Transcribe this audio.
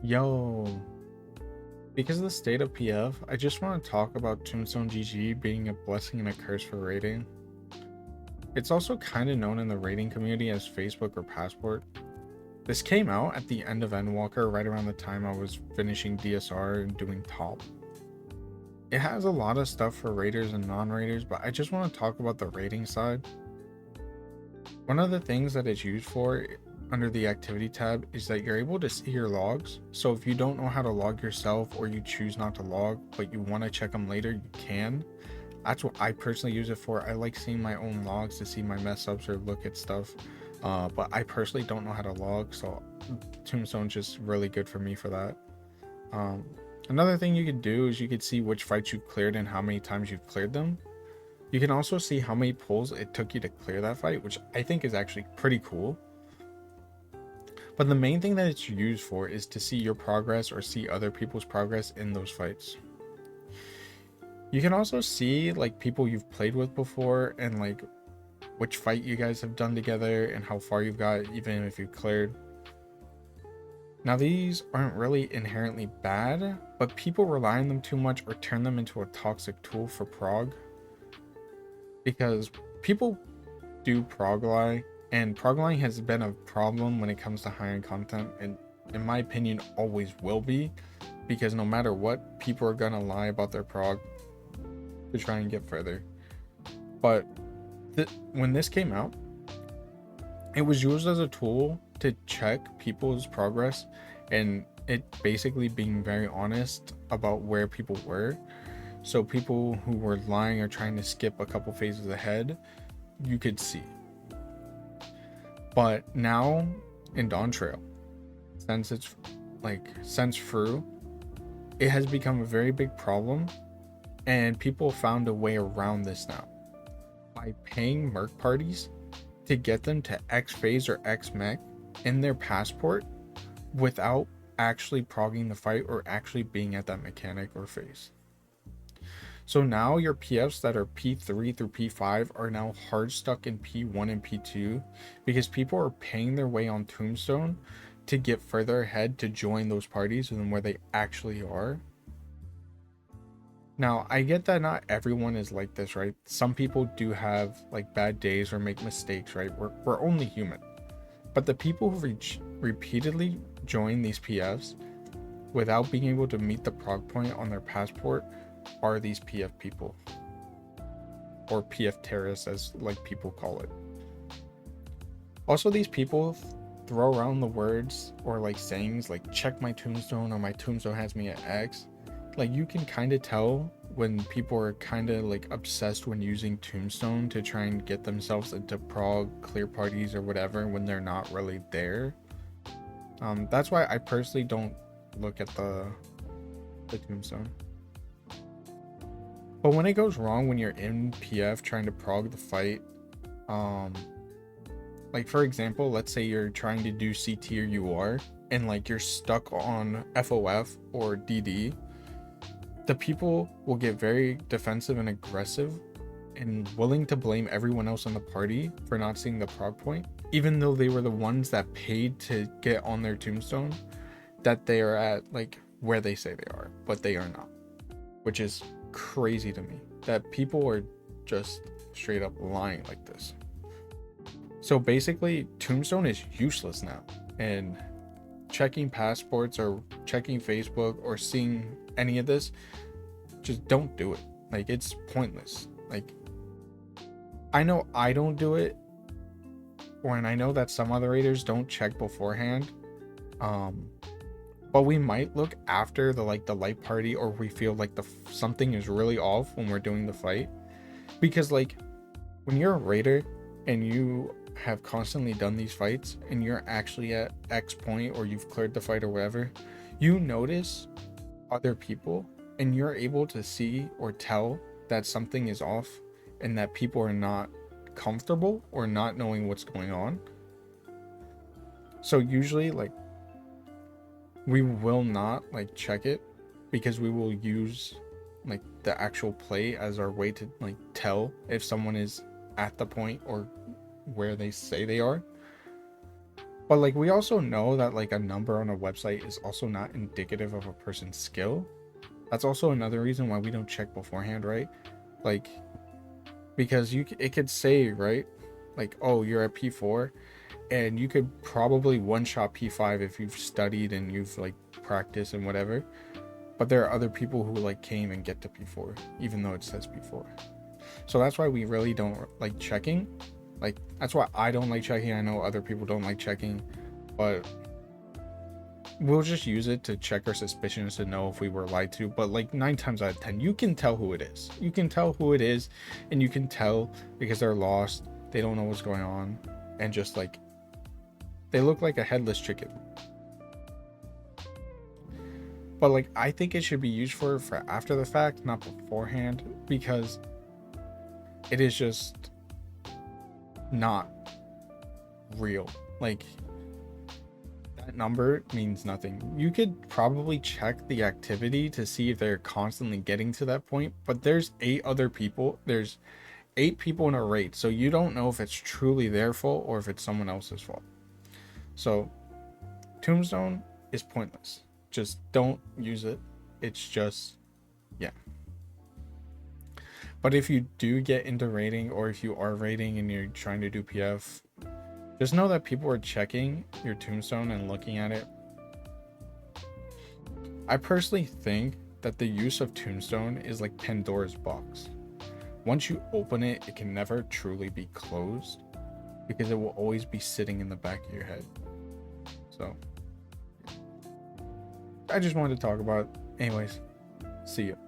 Yo, because of the state of PF, I just want to talk about Tombstone GG being a blessing and a curse for rating. It's also kind of known in the rating community as Facebook or Passport. This came out at the end of Endwalker, right around the time I was finishing DSR and doing top. It has a lot of stuff for raiders and non-raiders, but I just want to talk about the rating side. One of the things that it's used for under the activity tab is that you're able to see your logs. So if you don't know how to log yourself or you choose not to log, but you want to check them later, you can. That's what I personally use it for. I like seeing my own logs to see my mess ups or look at stuff. But I personally don't know how to log, so Tombstone's just really good for me for that. Um, Another thing you could do is you could see which fights you cleared and how many times you've cleared them. You can also see how many pulls it took you to clear that fight, which I think is actually pretty cool. But the main thing that it's used for is to see your progress or see other people's progress in those fights. You can also see like people you've played with before and like which fight you guys have done together and how far you've got, even if you cleared. Now these aren't really inherently bad, but people rely on them too much or turn them into a toxic tool for prog, because people do prog lie, and prog lying has been a problem when it comes to high-end content, and in my opinion always will be, because no matter what, people are gonna lie about their prog to try and get further. But when this came out, it was used as a tool to check people's progress, and it basically being very honest about where people were. So people who were lying or trying to skip a couple phases ahead, you could see. But now in Dawn Trail, since through, it has become a very big problem, and people found a way around this now by paying merc parties to get them to X phase or X mech in their passport without actually progging the fight or actually being at that mechanic or phase. So now your PFs that are P3 through P5 are now hard stuck in P1 and P2 because people are paying their way on Tombstone to get further ahead to join those parties than where they actually are. Now, I get that not everyone is like this, right? Some people do have like bad days or make mistakes, right? We're only human. But the people who repeatedly join these PFs without being able to meet the prog point on their passport are these PF people, or PF terrorists as like people call it. Also, these people throw around the words or like sayings like check my tombstone or my tombstone has me at X. Like you can kind of tell when people are kind of like obsessed when using tombstone to try and get themselves into prog clear parties or whatever when they're not really there. That's why I personally don't look at the tombstone. But when it goes wrong when you're in PF trying to prog the fight, like for example, let's say you're trying to do CT or UR and like you're stuck on FOF or DD, the people will get very defensive and aggressive and willing to blame everyone else in the party for not seeing the prog point, even though they were the ones that paid to get on their tombstone, that they are at like where they say they are, but they are not, which is crazy to me that people are just straight up lying like this. So basically, Tombstone is useless now, and checking passports or checking Facebook or seeing any of this, just don't do it. Like, it's pointless. Like, I know I don't do it, and I know that some other raiders don't check beforehand. But we might look after the light party, or we feel like something is really off when we're doing the fight, because like when you're a raider and you have constantly done these fights and you're actually at X point or you've cleared the fight or whatever, you notice other people and you're able to see or tell that something is off and that people are not comfortable or not knowing what's going on. So usually like we will not like check it because we will use like the actual play as our way to like tell if someone is at the point or where they say they are. But like we also know that like a number on a website is also not indicative of a person's skill. That's also another reason why we don't check beforehand, right? Like because it could say, right? Like, oh, you're at P4 and you could probably one shot P5 if you've studied and you've like practiced and whatever. But there are other people who like can't even get to P4 even though it says P4. So that's why we really don't like checking. Like that's why I don't like checking. I know other people don't like checking, but we'll just use it to check our suspicions to know if we were lied to. But like 9 times out of 10 you can tell who it is. You can tell who it is, and you can tell because they're lost, they don't know what's going on, and just like they look like a headless chicken. But like I think it should be used for after the fact, not beforehand, because it is just not real. Like that number means nothing. You could probably check the activity to see if they're constantly getting to that point, but there's 8 other people. There's 8 people in a rate, so you don't know if it's truly their fault or if it's someone else's fault. So Tombstone is pointless. Just don't use it. It's just, yeah. But if you do get into rating, or if you are rating and you're trying to do PF, just know that people are checking your tombstone and looking at it. I personally think that the use of tombstone is like Pandora's box. Once you open it, it can never truly be closed because it will always be sitting in the back of your head. So I just wanted to talk about it. Anyways, see you.